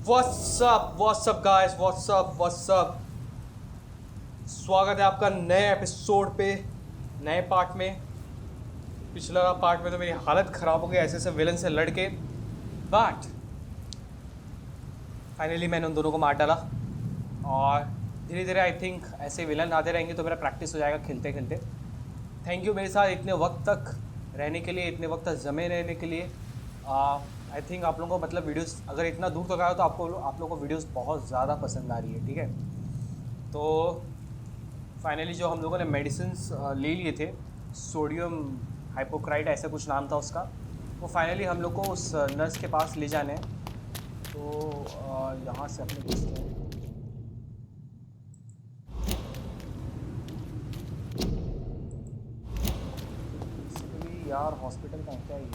What's up guys, what's up। स्वागत है आपका नए एपिसोड पे, नए पार्ट में। पिछला पार्ट में तो मेरी हालत ख़राब हो गई ऐसे ऐसे विलन से लड़ के, बट फाइनली मैंने उन दोनों को मार डाला। और धीरे धीरे आई थिंक ऐसे विलन आते रहेंगे तो मेरा प्रैक्टिस हो जाएगा खेलते खेलते। थैंक यू मेरे साथ इतने वक्त तक रहने के लिए, इतने वक्त तक जमे रहने के लिए। आई थिंक आप लोगों को मतलब वीडियोस अगर इतना दूर तक आया तो आप लोगों को वीडियोस बहुत ज़्यादा पसंद आ रही है, ठीक है। तो फाइनली जो हम लोगों ने मेडिसिन्स ले लिए थे, सोडियम हाइपोक्राइट ऐसा कुछ नाम था उसका, वो फाइनली हम लोग को उस नर्स के पास ले जाने हैं। तो यहाँ से अपने पूछते हैं। यार हॉस्पिटल का क्या है ये?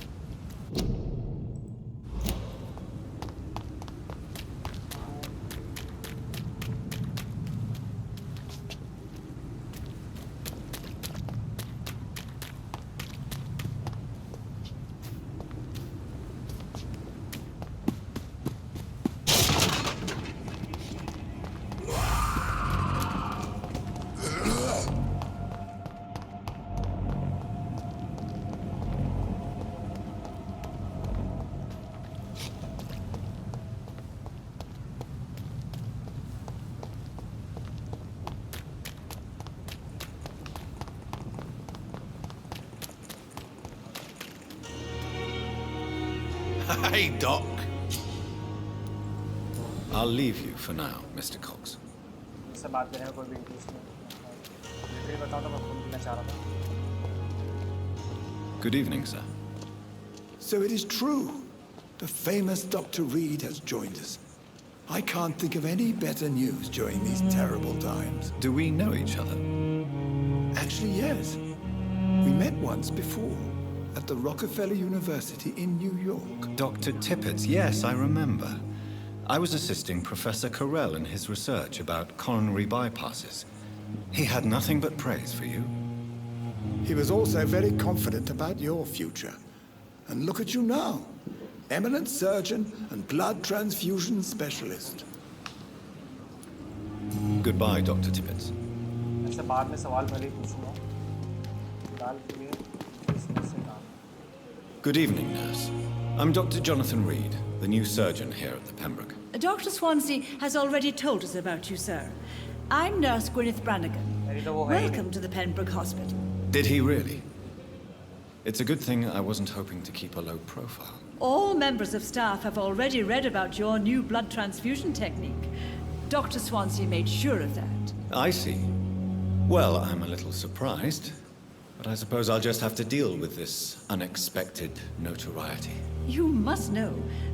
Hey, Doc. I'll leave you for now, Mr. Cox. इससे बात करने में कोई भी इंटरेस्ट नहीं। ये बताओ तो मैं खून पीना चाह रहा था। Good evening, sir. So it is true. The famous Dr. Reed has joined us. I can't think of any better news during these terrible times. Do we know each other? Actually, yes. We met once before at the Rockefeller University in New York. Dr. Tippett, yes, I remember. I was assisting Professor Carell in his research about coronary bypasses. He had nothing but praise for you. He was also very confident about your future. And look at you now. Eminent surgeon and blood transfusion specialist. Goodbye, Dr. Tippett. ऐसे बाद में सवाल भले ही पूछूंगा। फिलहाल के लिए business से काम। Good evening, nurse. I'm Dr. Jonathan Reed, the new surgeon here at the Pembroke. Dr. Swansea has already told us about you, sir. I'm Nurse Gwyneth Brannigan. Welcome to the Pembroke Hospital. Did he really? It's a good thing I wasn't hoping to keep a low profile. All members of staff have already read about your new blood transfusion technique. Dr. Swansea made sure of that. I see. Well, I'm a little surprised, but I suppose I'll just have to deal with this unexpected notoriety. You must know,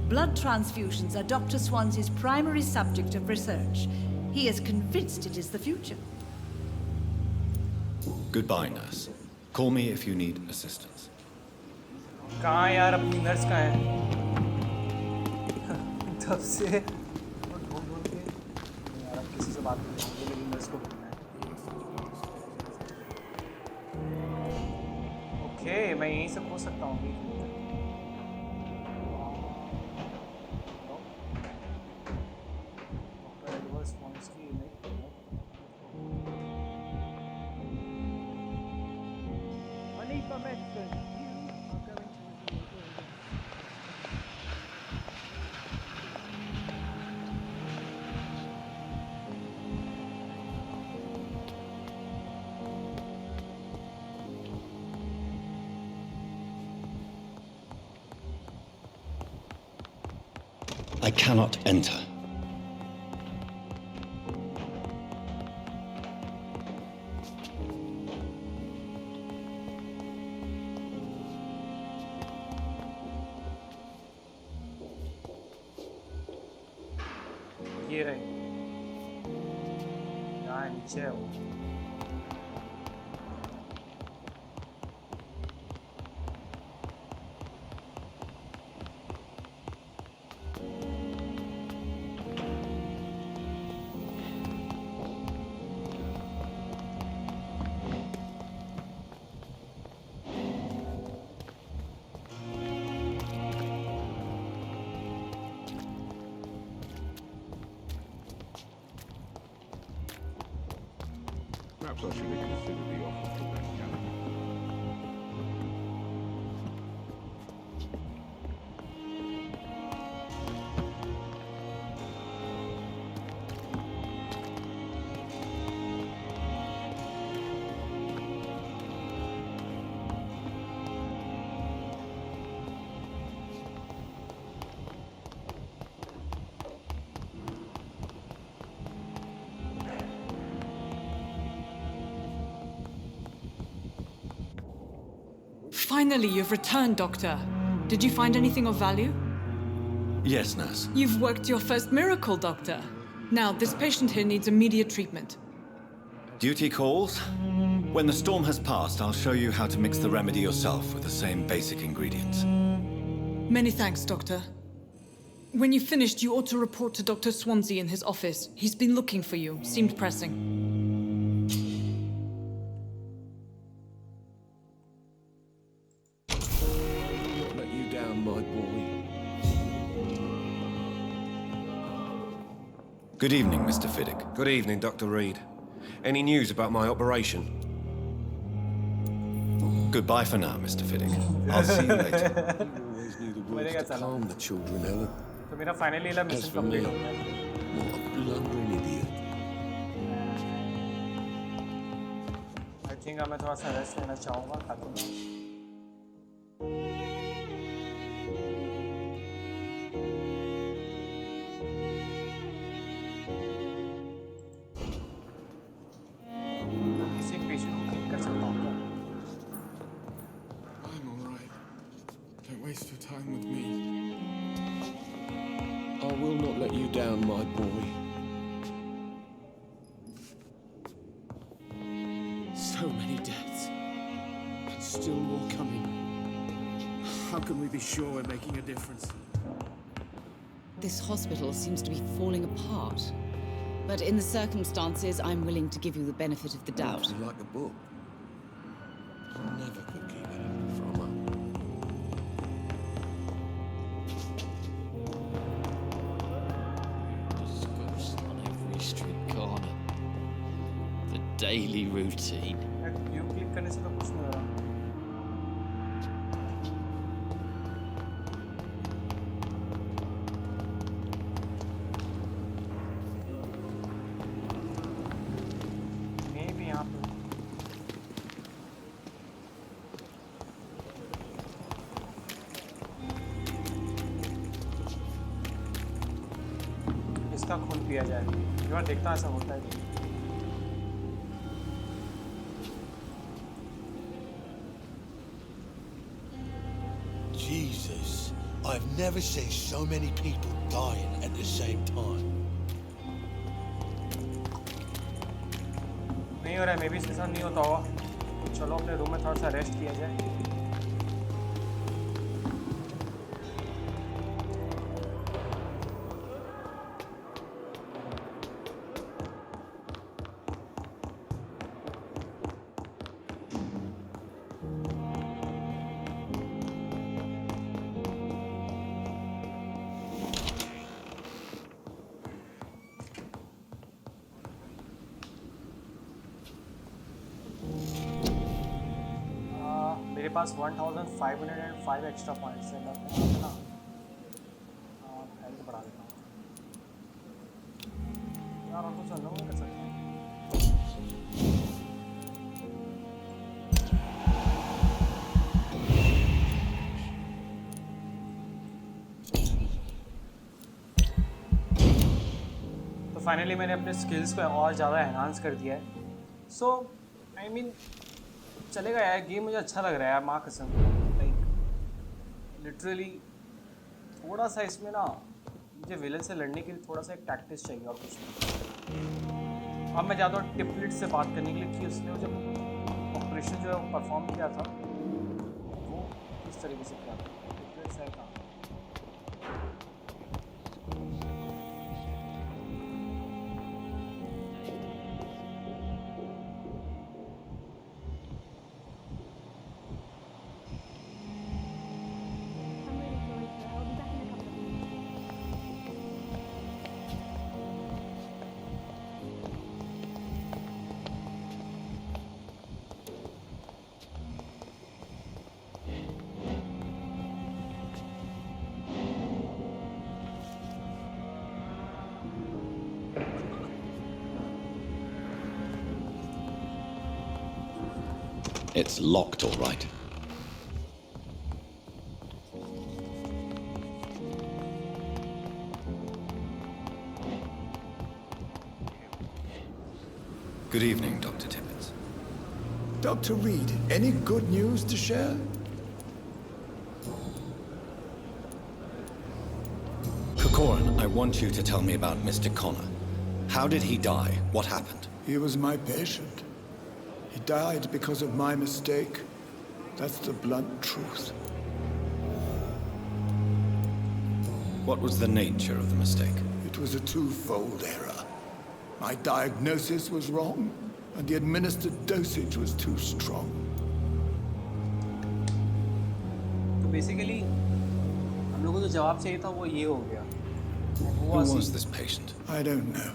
blood transfusions are Dr. Swansea's primary subject of research. He is convinced it is the future. Goodbye, nurse. Call me if you need assistance. कहाँ यार अपनी nurse कहाँ है? तब से ढूंढ के यार अब किसी से बात नहीं होगी, लेकिन नर्स को ढूंढना है। ओके, मैं यहीं से खोज सकता हूँ। I cannot enter. ये रहे, यहाँ नीचे है वो। Perhaps I should reconsider the offer to that caliber. Finally, you've returned, Doctor. Did you find anything of value? Yes, nurse. You've worked your first miracle, Doctor. Now, this patient here needs immediate treatment. Duty calls. When the storm has passed, I'll show you how to mix the remedy yourself with the same basic ingredients. Many thanks, Doctor. When you've finished, you ought to report to Dr. Swansea in his office. He's been looking for you. Seemed pressing. Not let you down, my boy. Good evening, Mr. Fiddick. Good evening, Dr. Reed. Any news about my operation? Goodbye for now, Mr. Fiddick. I'll see you later. You always knew the words to calm the children, Helen. तो मेरा finally वाला As mission for me, complete हो गया. what a blundering idiot. I think अब मैं थोड़ा सा rest लेना चाहूँगा खाते हुए. किसी पेशेंट को ठीक कर सकता हूँ क्या? I'm all right. Don't waste your time with me. I will not let you down, my boy. So many deaths. And still more coming. How can we be sure we're making a difference? This hospital seems to be falling apart. But in the circumstances, I'm willing to give you the benefit of the doubt. You like a book. I never could keep anything from her. There's ghosts on every street corner. The daily routine. You click करने से तो कुछ नहीं हो रहा. Maybe यहाँ पे इसका खून पिया जाए. एक बार देखता हूँ ऐसा होता है. Jesus, I've never seen so many people dying at the same time. नहीं हो रहा है. मे भी इसके साथ नहीं होता होगा. तो चलो अपने रूम में थोड़ा सा रेस्ट किया जाए. मेरे पास 1505 एक्स्ट्रा पॉइंट्स है ना. हेल्थ बढ़ा देता हूँ यार. और कुछ अंदर नहीं कर सकते. तो फाइनली मैंने अपने स्किल्स को और ज़्यादा एनहांस कर दिया है. सो आई मीन चलेगा यार. गेम मुझे अच्छा लग रहा है यार, माँ कसम. लाइक लिटरली थोड़ा सा इसमें ना मुझे विलन से लड़ने के लिए थोड़ा सा एक टैक्टिस चाहिए और कुछ नहीं. अब मैं जाता हूँ टिपलिट से बात करने के लिए कि उसने जब ऑपरेशन जो है वो परफॉर्म किया था वो किस तरीके से किया था. टिपलिट से कहाँ It's locked, all right. Good evening, Dr. Tippett. Dr. Reed, any good news to share? Corcoran, I want you to tell me about Mr. Connor. How did he die? What happened? He was my patient. He died because of my mistake. That's the blunt truth. What was the nature of the mistake? It was a twofold error. My diagnosis was wrong, and the administered dosage was too strong. तो basically हम लोगों को जो जवाब चाहिए था वो ये हो गया. Who was this patient? I don't know.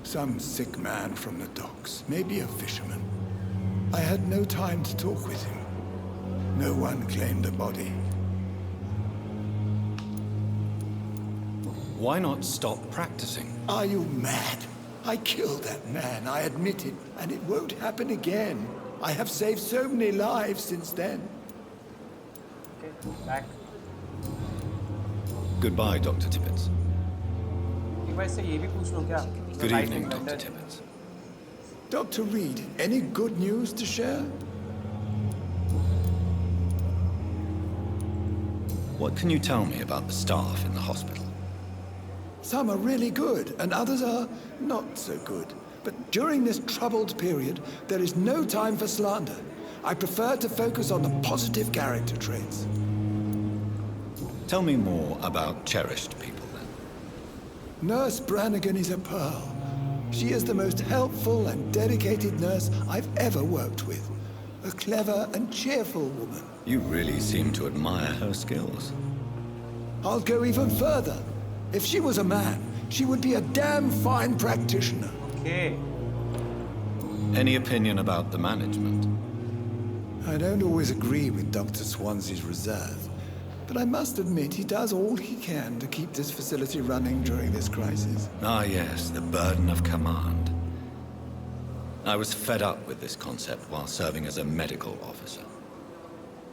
Some sick man from the docks, maybe a fisherman. I had no time to talk with him. No one claimed a body. Why not stop practicing? Are you mad? I killed that man, I admit it, and it won't happen again. I have saved so many lives since then. Okay, back. Goodbye, Dr. Tippett. एक बार इससे ये भी पूछ लो क्या? Good evening, Dr. Tippett. Dr. Reed, any good news to share? What can you tell me about the staff in the hospital? Some are really good, and others are not so good. But during this troubled period, there is no time for slander. I prefer to focus on the positive character traits. Tell me more about cherished people, then. Nurse Brannigan is a pearl. She is the most helpful and dedicated nurse I've ever worked with. A clever and cheerful woman. You really seem to admire her skills. I'll go even further. If she was a man, she would be a damn fine practitioner. Okay. Any opinion about the management? I don't always agree with Dr. Swansea's reserve, but I must admit he does all he can to keep this facility running during this crisis. Ah, yes, the burden of command. I was fed up with this concept while serving as a medical officer.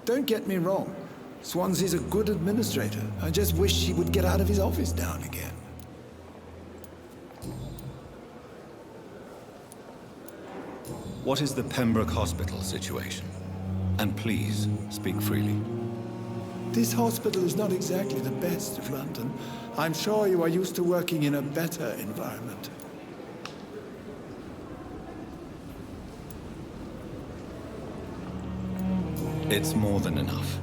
Don't get me wrong. Swansea's a good administrator. I just wish he would get out of his office now and again. What is the Pembroke Hospital situation? And please, speak freely. This hospital is not exactly the best of London. I'm sure you are used to working in a better environment. It's more than enough.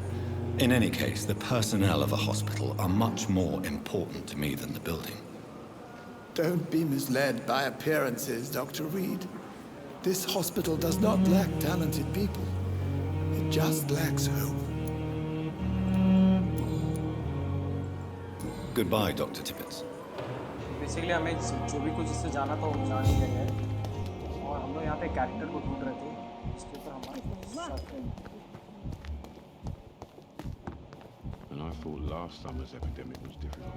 In any case, the personnel of a hospital are much more important to me than the building. Don't be misled by appearances, Dr. Reed. This hospital does not lack talented people. It just lacks hope. Goodbye, Dr. Tippett. Basically, हमें जो भी कुछ इससे जाना था वो जान ही गए हैं और हम लोग यहाँ पे कैरेक्टर को ढूंढ रहे थे इसके ऊपर हमारे And I thought last summer's epidemic was difficult.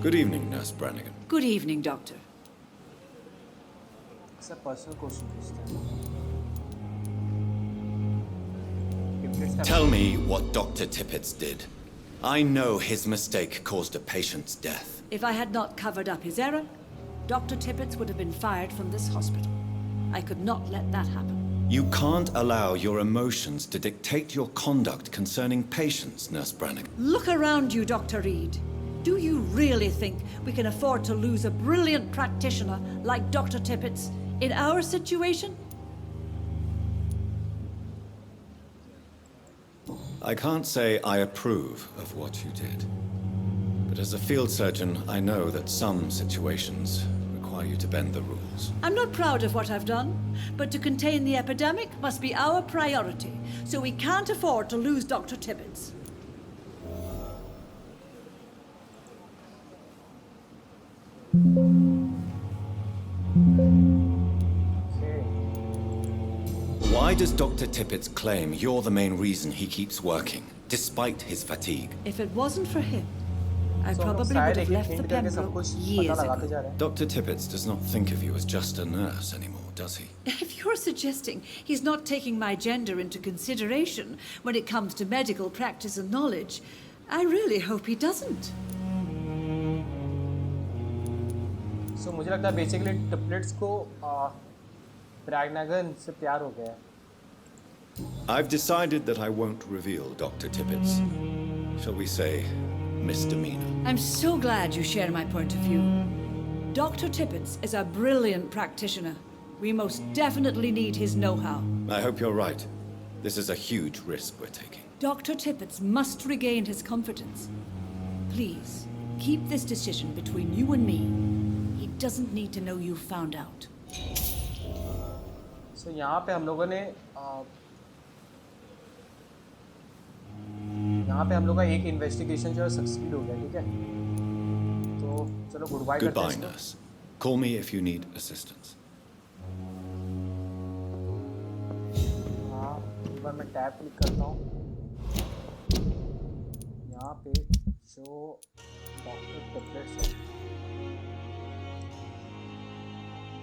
Good evening, Nurse Brannigan. Good evening, Doctor. It's a personal question. Tell me what Dr. Tippett did. I know his mistake caused a patient's death. If I had not covered up his error, Dr. Tippett would have been fired from this hospital. I could not let that happen. You can't allow your emotions to dictate your conduct concerning patients, Nurse Brannigan. Look around you, Dr. Reed. Do you really think we can afford to lose a brilliant practitioner like Dr. Tippett's in our situation? I can't say I approve of what you did. But as a field surgeon, I know that some situations require you to bend the rules. I'm not proud of what I've done, but to contain the epidemic must be our priority, so we can't afford to lose Dr. Tippett. Why does Dr. Tippett's claim you're the main reason he keeps working, despite his fatigue? If it wasn't for him, I So हम लोग probably शायद would have एक-एक left the hint करके सब Pembroke कुछ years पता लगाते ago. जा रहे हैं. Dr. Tippett does not think of you as just a nurse anymore, does he? If you're suggesting he's not taking my gender into consideration when it comes to medical practice and knowledge, I really hope he doesn't. So मुझे लगता है basically टिपलेट्स को ब्रैगनागन से प्यार हो गया है. I've decided that I won't reveal Dr. Tippett's, shall we say, misdemeanor. I'm so glad you share my point of view. Dr. Tippett is a brilliant practitioner. We most definitely need his know-how. I hope you're right. This is a huge risk we're taking. Dr. Tippett must regain his confidence. Please, keep this decision between you and me. He doesn't need to know you found out. So यहाँ पे हम लोगों ने यहाँ पे हम लोग का एक इन्वेस्टिगेशन जो है सक्सीड हो गया. ठीक है, तो चलो गुड बाय करते Goodbye, हैं. nurse. Call me if you need assistance. हाँ, एक बार मैं टैब क्लिक करता हूँ. यहाँ पे जो डॉक्टर टेबलेट्स है,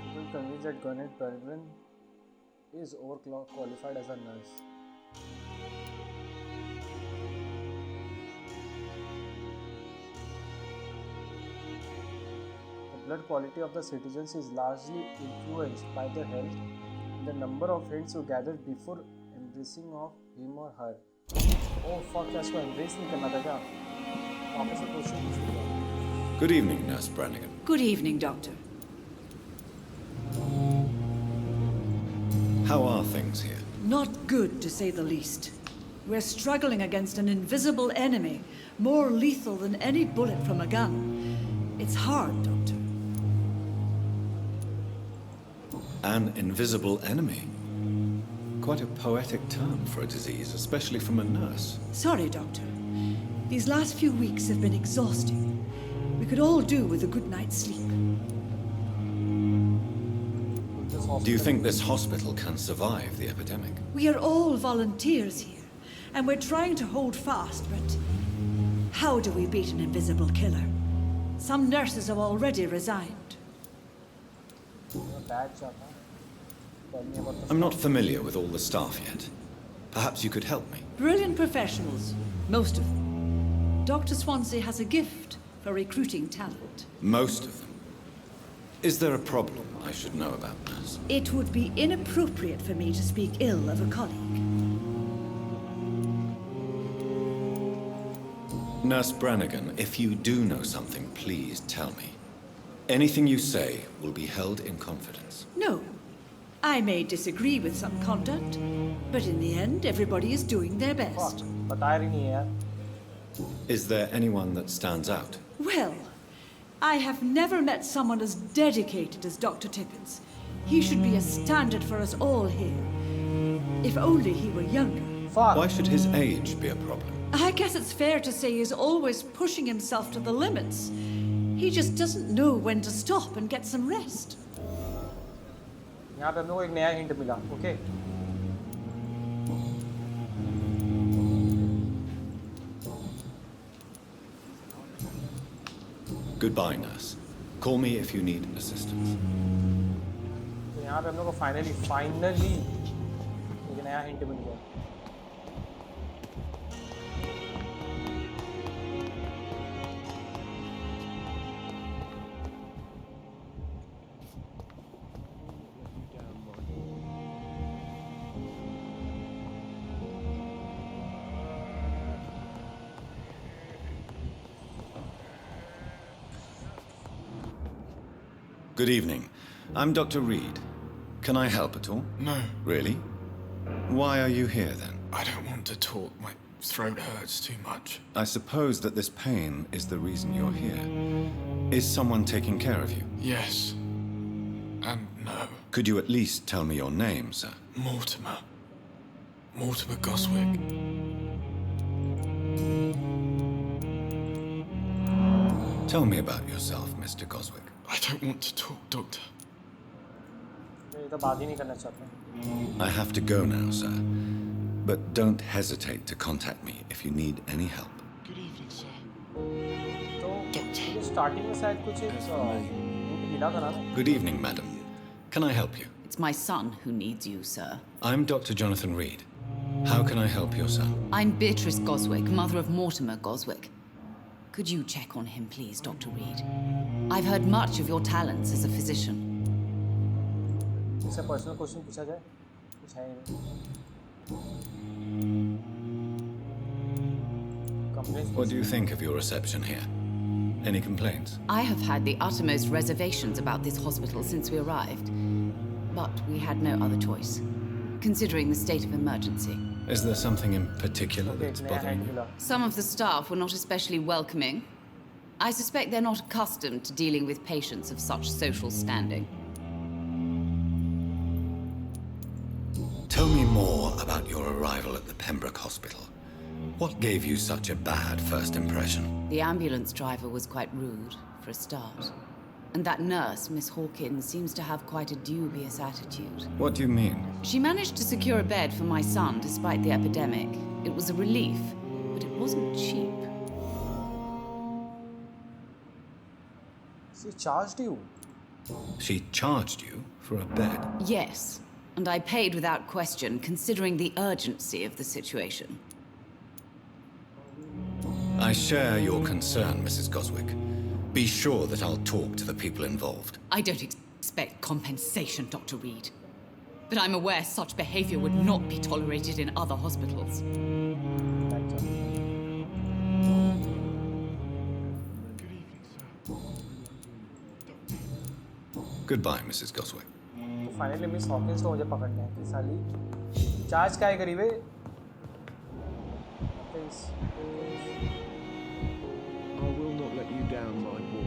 people convinced that Garnet Bergman is overqualified as a nurse. The blood quality of the citizens is largely influenced by their health and the number of hints you gathered before embracing of him or her. Oh fuck, क्या इसको embrace नहीं करना था क्या? वापस से question पूछूंगा. Good evening, Nurse Brannigan. Good evening, Doctor. How are things here? Not good, to say the least. We're struggling against an invisible enemy, more lethal than any bullet from a gun. It's hard, Doctor. An invisible enemy? Quite a poetic term for a disease, especially from a nurse. Sorry, Doctor. These last few weeks have been exhausting. We could all do with a good night's sleep. Do you think this hospital can survive the epidemic? We are all volunteers here, and we're trying to hold fast, but how do we beat an invisible killer? Some nurses have already resigned. I'm not familiar with all the staff yet. Perhaps you could help me. Brilliant professionals, most of them. Dr. Swansea has a gift for recruiting talent. Most of them. Is there a problem I should know about, nurse? It would be inappropriate for me to speak ill of a colleague. Nurse Brannigan, if you do know something, please tell me. Anything you say will be held in confidence. No. I may disagree with some conduct, but in the end, everybody is doing their best. बता रही नहीं है यार. Is there anyone that stands out? Well, I have never met someone as dedicated as Dr. Tippett. He should be a standard for us all here. If only he were younger. Why should his age be a problem? I guess it's fair to say he's always pushing himself to the limits. He just doesn't know when to stop and get some rest. यहाँ पे हम लोग को एक नया hint मिला. Okay, Goodbye, nurse. Call me if you need assistance. तो यहाँ पे हम लोग को फाइनली एक नया हिंट मिल गया. Good evening. I'm Dr. Reed. Can I help at all? No, Really? Why are you here then? I don't want to talk. My throat hurts too much. I suppose that this pain is the reason you're here. Is someone taking care of you? Yes. And no. Could you at least tell me your name, sir? Mortimer. Mortimer Goswick. Tell me about yourself, Mr. Goswick. I don't want to talk, Doctor. मैं ये तो बात ही नहीं करना चाहता. I have to go now, sir. But don't hesitate to contact me if you need any help. Good evening, sir. तो मुझे starting में शायद कुछ एक रूट मिला था ना. Good evening, madam. Can I help you? It's my son who needs you, sir. I'm Dr. Jonathan Reed. How can I help your son? I'm Beatrice Goswick, mother of Mortimer Goswick. Could you check on him, please, Dr. Reed? I've heard much of your talents as a physician. इससे personal question पूछा जाए? कुछ है नहीं. What do you think of your reception here? Any complaints? I have had the uttermost reservations about this hospital since we arrived. But we had no other choice, considering the state of emergency. Is there something in particular that's bothering you? Some of the staff were not especially welcoming. I suspect they're not accustomed to dealing with patients of such social standing. Tell me more about your arrival at the Pembroke Hospital. What gave you such a bad first impression? The ambulance driver was quite rude, for a start. And that nurse, Miss Hawkins, seems to have quite a dubious attitude. What do you mean? She managed to secure a bed for my son despite the epidemic. It was a relief, but it wasn't cheap. She charged you? She charged you for a bed? Yes, and I paid without question, considering the urgency of the situation. I share your concern, Mrs. Goswick. Be sure that I'll talk to the people involved. I don't expect compensation, Dr. Reed. But I'm aware such behavior would not be tolerated in other hospitals. Goodbye, Mrs. Goswick. तो finally miss Hawkins को मुझे पकड़ना है कि साली charge क्या है करीब है? I will not let you down, my boy.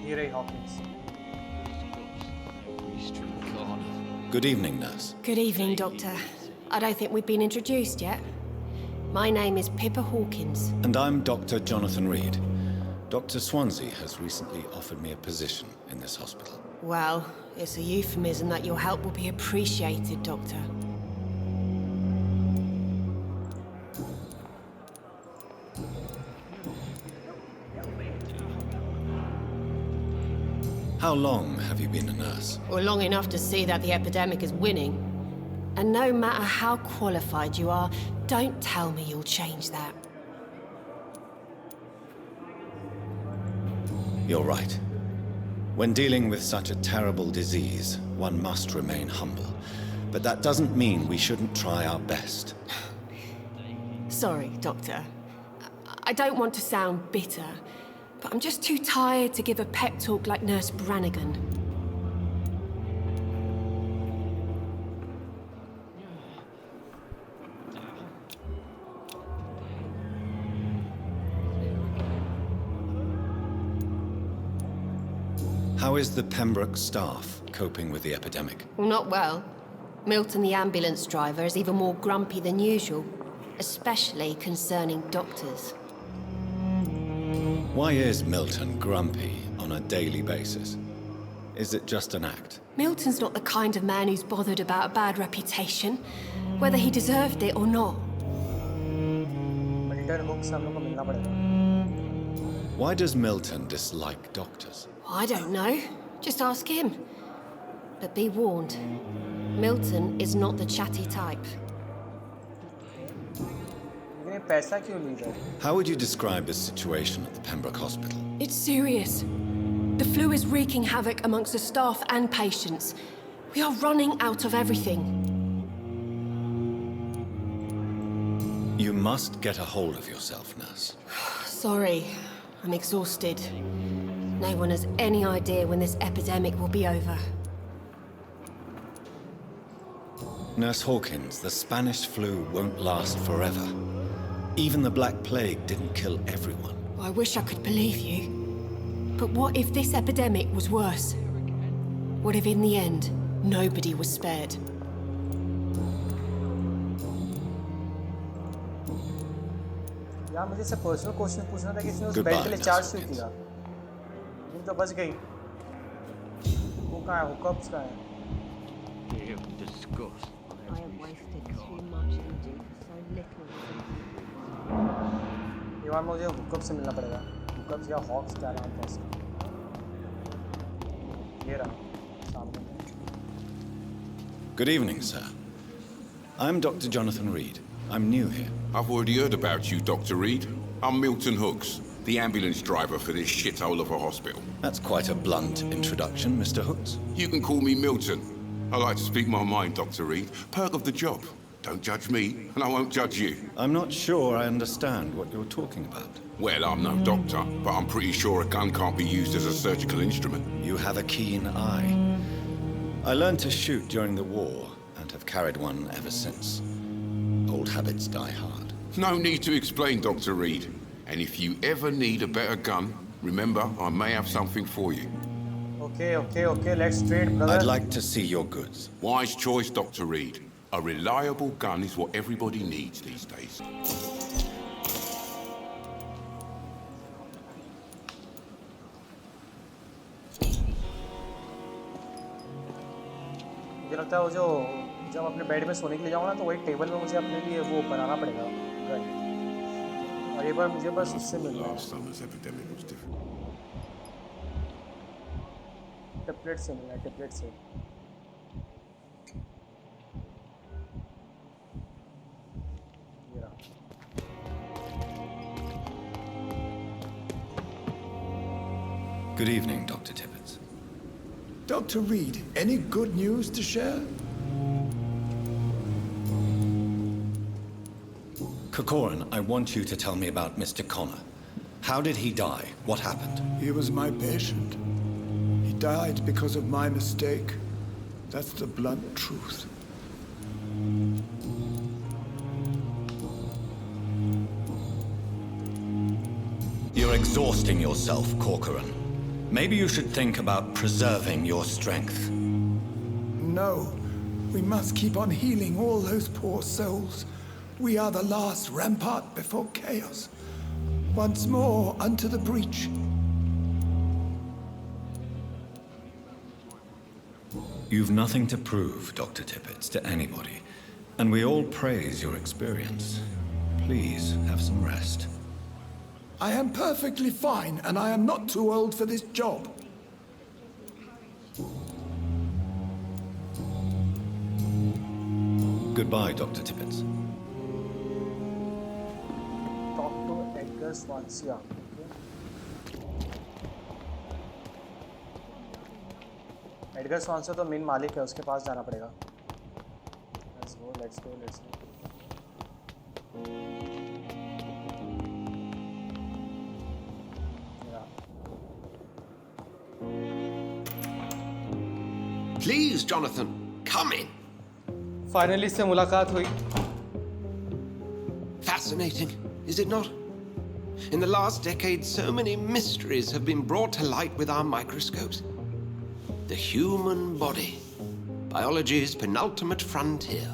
Here I Hawkins. Good evening, nurse. Good evening, Doctor. I don't think we've been introduced yet. My name is Pippa Hawkins. And I'm Dr. Jonathan Reed. Dr. Swansea has recently offered me a position in this hospital. Well, it's a euphemism that your help will be appreciated, Doctor. How long have you been a nurse? Well, long enough to see that the epidemic is winning. And no matter how qualified you are, don't tell me you'll change that. You're right. When dealing with such a terrible disease, one must remain humble. But that doesn't mean we shouldn't try our best. Sorry, Doctor. I don't want to sound bitter, but I'm just too tired to give a pep talk like Nurse Brannigan. How is the Pembroke staff coping with the epidemic? Well, not well. Milton, the ambulance driver, is even more grumpy than usual, especially concerning doctors. Why is Milton grumpy on a daily basis? Is it just an act? Milton's not the kind of man who's bothered about a bad reputation, whether he deserved it or not. Why does Milton dislike doctors? I don't know. Just ask him. But be warned, Milton is not the chatty type. How would you describe the situation at the Pembroke Hospital? It's serious. The flu is wreaking havoc amongst the staff and patients. We are running out of everything. You must get a hold of yourself, nurse. Sorry, I'm exhausted. No one has any idea when this epidemic will be over. Nurse Hawkins, the Spanish flu won't last forever. Even the Black Plague didn't kill everyone. I wish I could believe you. But what if this epidemic was worse? What if in the end, nobody was spared? यार मुझे से personal question पूछना था कि इसने उस bed के लिए चार्ज क्यों किया? तुम तो बच गई। वो कहाँ है? हुकअप्स कहाँ है? Disgust. I have wasted too much energy for so little. ये बार मुझे हुकअप से मिलना पड़ेगा। हुकअप्स या हॉक्स क्या नाम था इसका? ये रहा सामने। Good evening, sir. I'm Dr. Jonathan Reed. I'm new here. I've already heard about you, Dr. Reed. I'm Milton Hooks, the ambulance driver for this shithole of a hospital. That's quite a blunt introduction, Mr. Hooks. You can call me Milton. I like to speak my mind, Dr. Reed. Perk of the job. Don't judge me, and I won't judge you. I'm not sure I understand what you're talking about. Well, I'm no doctor, but I'm pretty sure a gun can't be used as a surgical instrument. You have a keen eye. I learned to shoot during the war, and have carried one ever since. Old habits die hard. No need to explain, Dr. Reed. And if you ever need a better gun, remember, I may have something for you. Okay, let's trade, brother. I'd like to see your goods. Wise choice, Dr. Reed. A reliable gun is what everybody needs these days. मुझे लगता है वो जो जब अपने bed में सोने के लिए जाऊँ ना तो वही टेबल में मुझे अपने लिए वो बनाना पड़ेगा और ये बार मुझे बस उससे मिल रहा है टेम्पलेट से मिला है टेम्पलेट से ये रहा Good evening, Dr. Tibbets. Dr. Reed, any good news to share? Corcoran, I want you to tell me about Mr. Connor. How did he die? What happened? He was my patient. He died because of my mistake. That's the blunt truth. You're exhausting yourself, Corcoran. Maybe you should think about preserving your strength. No. We must keep on healing all those poor souls. We are the last rampart before chaos. Once more unto the breach. You've nothing to prove, Dr. Tippets, to anybody. And we all praise your experience. Please, have some rest. I am perfectly fine, and I am not too old for this job. Goodbye, Dr. Tippets. Talk to Edgar Swansea. Edgar Swansea तो main मालिक है उसके पास जाना पड़ेगा let's go Please, Jonathan, come in. Finally से मुलाकात हुई Fascinating, is it not? In the last decade, so many mysteries have been brought to light with our microscopes. The human body, biology's penultimate frontier.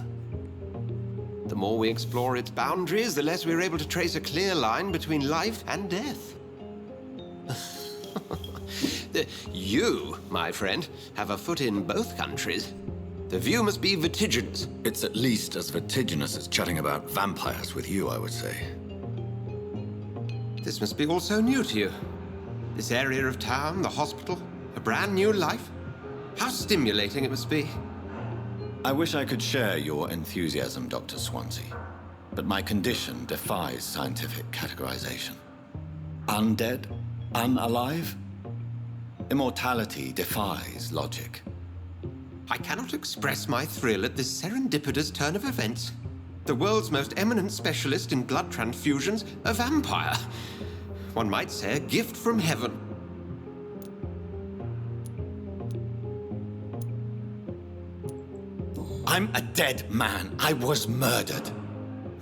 The more we explore its boundaries, the less we're able to trace a clear line between life and death. You, my friend, have a foot in both countries. The view must be vertiginous. It's at least as vertiginous as chatting about vampires with you, I would say. This must be all so new to you. This area of town, the hospital, a brand new life. How stimulating it must be. I wish I could share your enthusiasm, Dr. Swansea. But my condition defies scientific categorization. Undead? Unalive? Immortality defies logic. I cannot express my thrill at this serendipitous turn of events. The world's most eminent specialist in blood transfusions, a vampire. One might say a gift from heaven. I'm a dead man. I was murdered.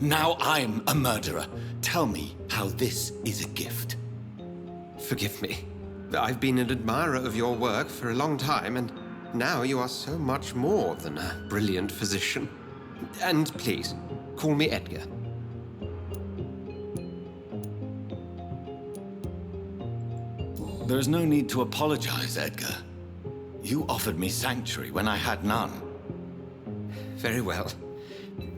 Now I'm a murderer. Tell me how this is a gift. Forgive me. I've been an admirer of your work for a long time, and now you are so much more than a brilliant physician. And please, call me Edgar. There is no need to apologize, Edgar. You offered me sanctuary when I had none. Very well.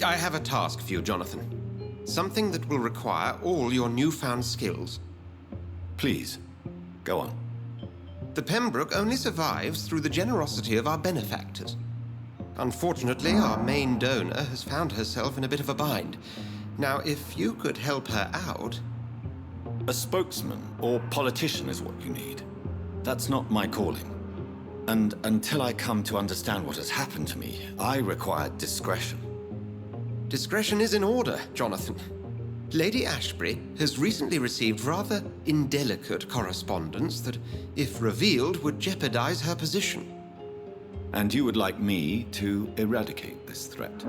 I have a task for you, Jonathan. Something that will require all your newfound skills. Please, go on. The Pembroke only survives through the generosity of our benefactors. Unfortunately, our main donor has found herself in a bit of a bind. Now, if you could help her out... A spokesman or politician is what you need. That's not my calling. And until I come to understand what has happened to me, I require discretion. Discretion is in order, Jonathan. Lady Ashbury has recently received rather indelicate correspondence that, if revealed, would jeopardize her position. And you would like me to eradicate this threat?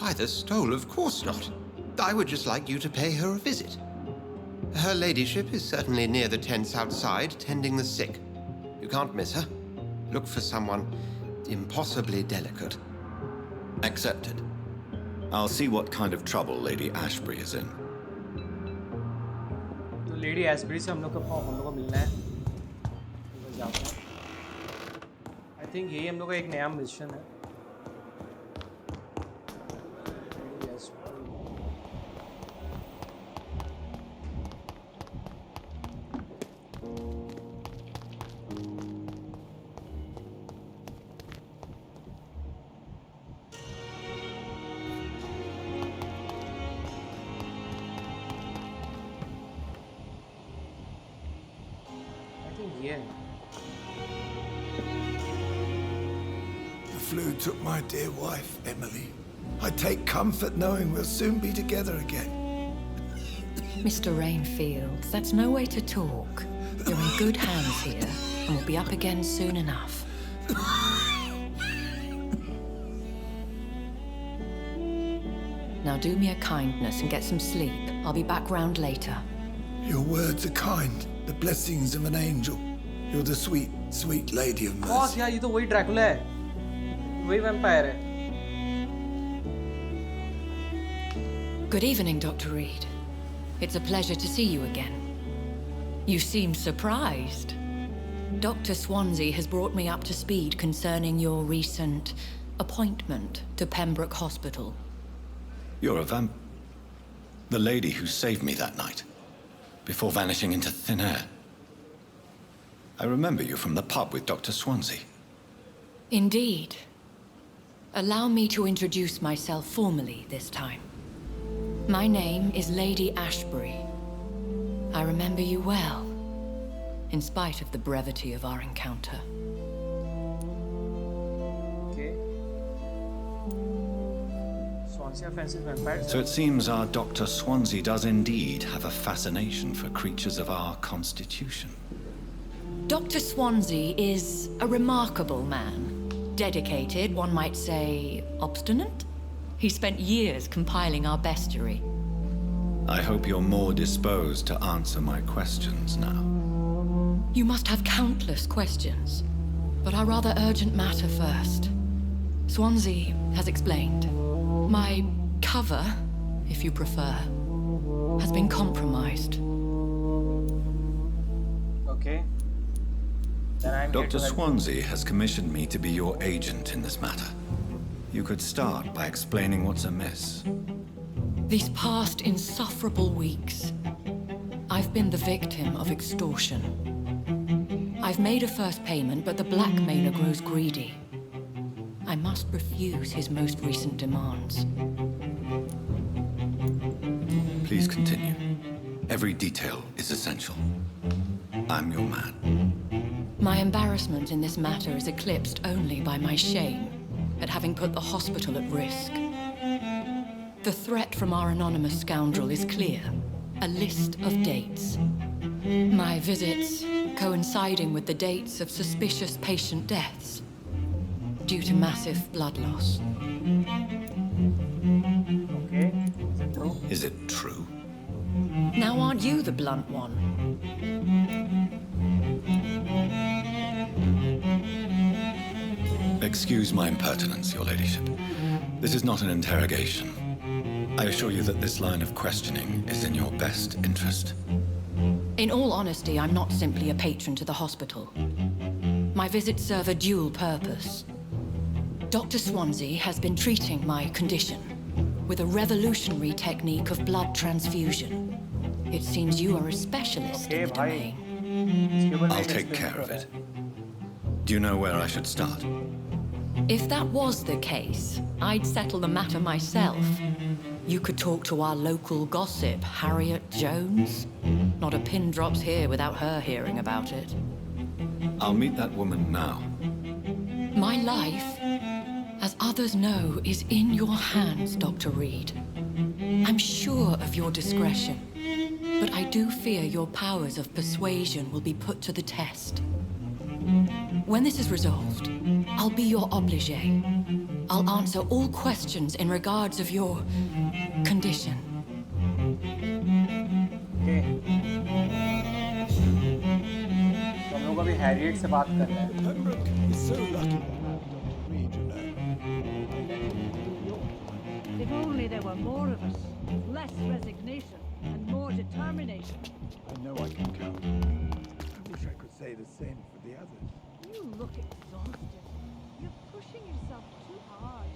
By the stole, of course not. I would just like you to pay her a visit. Her ladyship is certainly near the tents outside, tending the sick. You can't miss her. Look for someone impossibly delicate. Accepted. I'll see what kind of trouble Lady Ashbury is in. तो lady Ashbery से हम लोग को मिलना है. I think यही हम लोग का एक नया मिशन है. The flu took my dear wife, Emily. I take comfort knowing we'll soon be together again. Mr. Rainfield, that's no way to talk. You're in good hands here, and we'll be up again soon enough. Now do me a kindness and get some sleep. I'll be back round later. Your words are kind, the blessings of an angel. You're the sweet, sweet lady of mercy. Boss यार ये तो वही Dracula है, वही vampire है. Good evening, Dr. Reed. It's a pleasure to see you again. You seem surprised. Dr. Swansea has brought me up to speed concerning your recent appointment to Pembroke Hospital. You're a the lady who saved me that night, before vanishing into thin air. I remember you from the pub with Dr. Swansea. Indeed. Allow me to introduce myself formally this time. My name is Lady Ashbury. I remember you well, in spite of the brevity of our encounter. Okay. Swansea fancies vampires. So it seems our Dr. Swansea does indeed have a fascination for creatures of our constitution. Dr. Swansea is a remarkable man. Dedicated, one might say, obstinate. He spent years compiling our bestiary. I hope you're more disposed to answer my questions now. You must have countless questions, but our rather urgent matter first. Swansea has explained. My cover, if you prefer, has been compromised. Okay. Dr. Swansea has commissioned me to be your agent in this matter. You could start by explaining what's amiss. These past insufferable weeks, I've been the victim of extortion. I've made a first payment, but the blackmailer grows greedy. I must refuse his most recent demands. Please continue. Every detail is essential. I'm your man. My embarrassment in this matter is eclipsed only by my shame at having put the hospital at risk. The threat from our anonymous scoundrel is clear. A list of dates. My visits coinciding with the dates of suspicious patient deaths. due to massive blood loss. Okay, is it true? Is it true? Now aren't you the blunt one? Excuse my impertinence, Your Ladyship. This is not an interrogation. I assure you that this line of questioning is in your best interest. In all honesty, I'm not simply a patron to the hospital. My visits serve a dual purpose. Dr. Swansea has been treating my condition with a revolutionary technique of blood transfusion. It seems you are a specialist in the domain. I'll take care of it. Do you know where I should start? If that was the case, I'd settle the matter myself. You could talk to our local gossip, Harriet Jones. Not a pin drops here without her hearing about it. I'll meet that woman now. My life, as others know, is in your hands, Dr. Reed. I'm sure of your discretion, but I do fear your powers of persuasion will be put to the test. When this is resolved, I'll be your obligé. I'll answer all questions in regards of your condition. Okay. हम लोग अभी Harriet से बात कर रहे हैं. Pembroke is so lucky to have Dr. Reed, you know. If only there were more of us, less resignation and more determination. I know I can count. I wish I could say the same for the others. You look exhausted. You're pushing yourself too hard.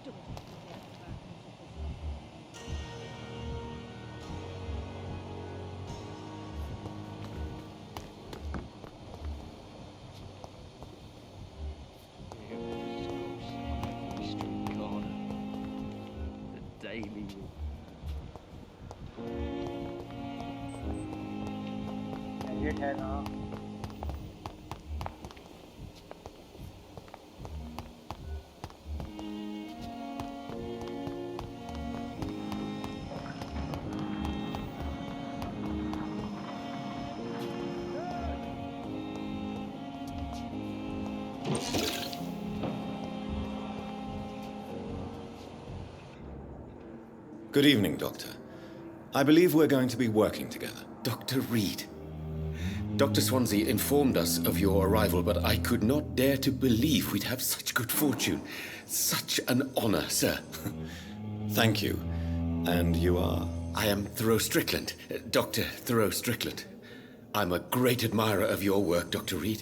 Don't forget about this. Every street corner. The daily. Harriet है ना. Good evening, Doctor. I believe we're going to be working together. Dr. Reed. Dr. Swansea informed us of your arrival, but I could not dare to believe we'd have such good fortune. Such an honor, sir. Thank you. And you are? I am Thoreau Strickland, Dr. Thoreau Strickland. I'm a great admirer of your work, Dr. Reed.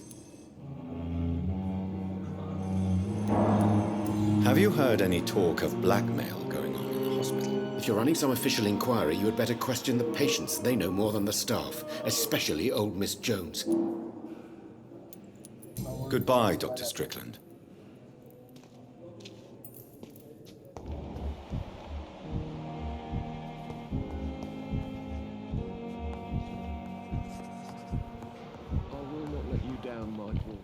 Have you heard any talk of blackmail going on in the hospital? If you're running some official inquiry, you had better question the patients. They know more than the staff, especially old Miss Jones. Goodbye, Dr. Strickland. I will not let you down, Michael.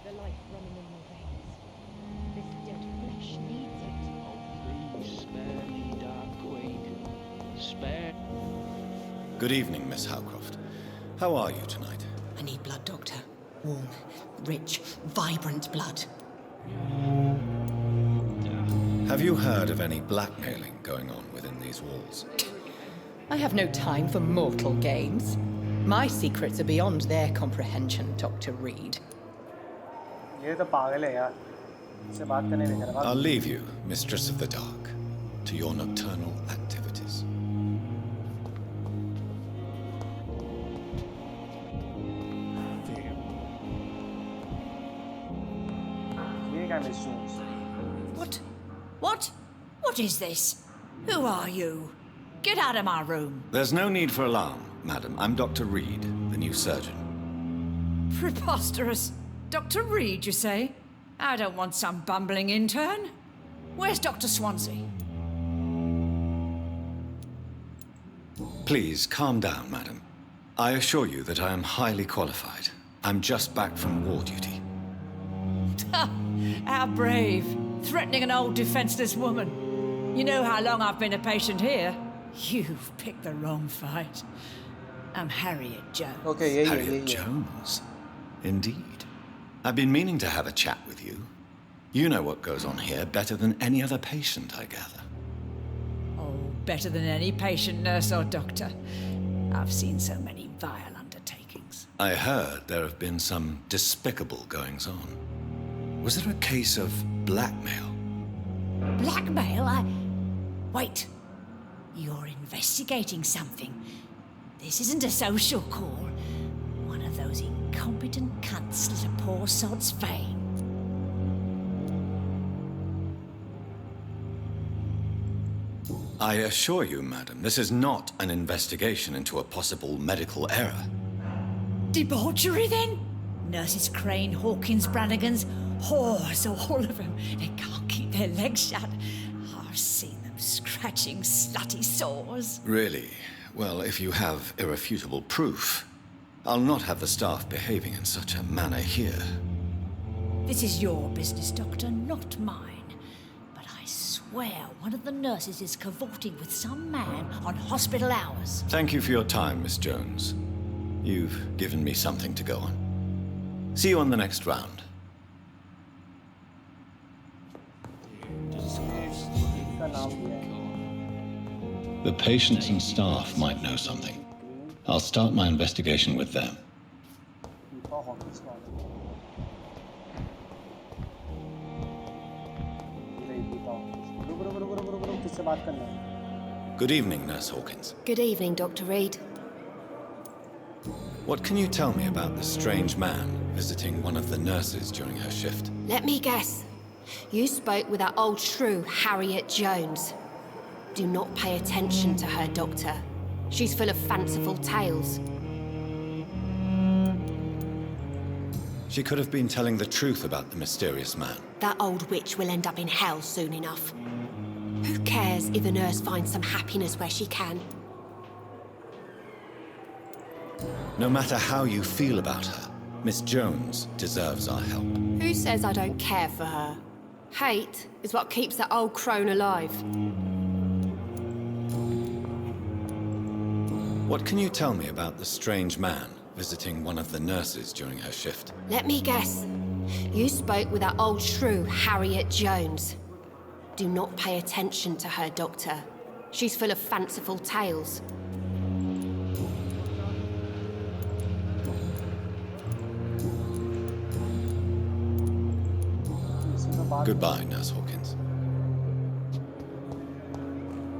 The life running in your veins. This dead flesh needs it. Please spare me, Dark Queen. Spare. Good evening, Miss Howcroft. How are you tonight? I need blood, Doctor. Warm, rich, vibrant blood. Have you heard of any blackmailing going on within these walls? I have no time for mortal games. My secrets are beyond their comprehension, Dr. Reed. ये तो पागल है यार. इससे बात करने नहीं कर रहा. I'll leave you, Mistress of the Dark, to your nocturnal activities. ये क्या miss Jones? What? What? What is this? Who are you? Get out of my room. There's no need for alarm, madam. I'm Dr. Reed, the new surgeon. Preposterous. Dr. Reed, you say? I don't want some bumbling intern. Where's Dr. Swansea? Please, calm down, madam. I assure you that I am highly qualified. I'm just back from war duty. How brave. Threatening an old defenseless woman. You know how long I've been a patient here? You've picked the wrong fight. I'm Harriet Jones. Okay, Harriet Jones? Indeed. I've been meaning to have a chat with you. You know what goes on here better than any other patient, I gather. Oh, better than any patient, nurse, or doctor. I've seen so many vile undertakings. I heard there have been some despicable goings-on. Was there a case of blackmail? Blackmail? Wait. You're investigating something. This isn't a social call. One of those incompetent cunts slit a poor sod's vein. I assure you, madam, this is not an investigation into a possible medical error. Debauchery, then? Nurses Crane, Hawkins, Brannigans, whores, all of them. They can't keep their legs shut. I've seen them scratching slutty sores. Really? Well, if you have irrefutable proof, I'll not have the staff behaving in such a manner here. This is your business, Doctor, not mine. But I swear one of the nurses is cavorting with some man on hospital hours. Thank you for your time, Miss Jones. You've given me something to go on. See you on the next round. The patients and staff might know something. I'll start my investigation with them. Good evening, Nurse Hawkins. Good evening, Dr. Reed. What can you tell me about the strange man visiting one of the nurses during her shift? Let me guess. You spoke with that old shrew, Harriet Jones. Do not pay attention to her, Doctor. She's full of fanciful tales. She could have been telling the truth about the mysterious man. That old witch will end up in hell soon enough. Who cares if a nurse finds some happiness where she can? No matter how you feel about her, Miss Jones deserves our help. Who says I don't care for her? Hate is what keeps that old crone alive. What can you tell me about the strange man visiting one of the nurses during her shift? Let me guess. You spoke with that old shrew, Harriet Jones. Do not pay attention to her, Doctor. She's full of fanciful tales. Goodbye, Nurse Hawkins.